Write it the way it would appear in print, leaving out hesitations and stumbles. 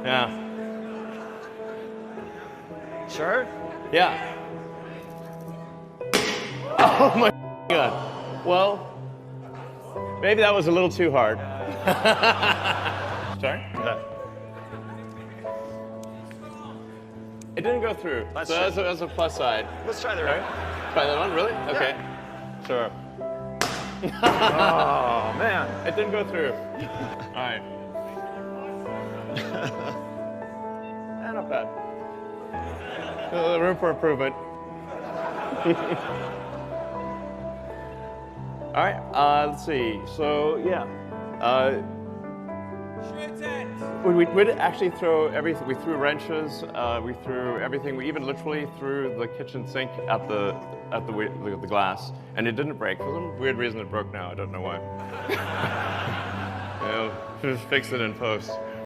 Yeah. Sure? Yeah. Oh my God. Well, maybe that was a little too hard. Sorry? It didn't go through. That's So that's a plus side. Let's try the Right? right. Try that one, really? Okay. Sure. Oh, man. It didn't go through. All right. Not bad. Room for improvement. All right, let's see. So, yeah. We'd actually throw everything. We threw wrenches. We threw everything. We even literally threw the kitchen sink at the glass, and it didn't break. For some weird reason, it broke now. I don't know why. Just fix it in post.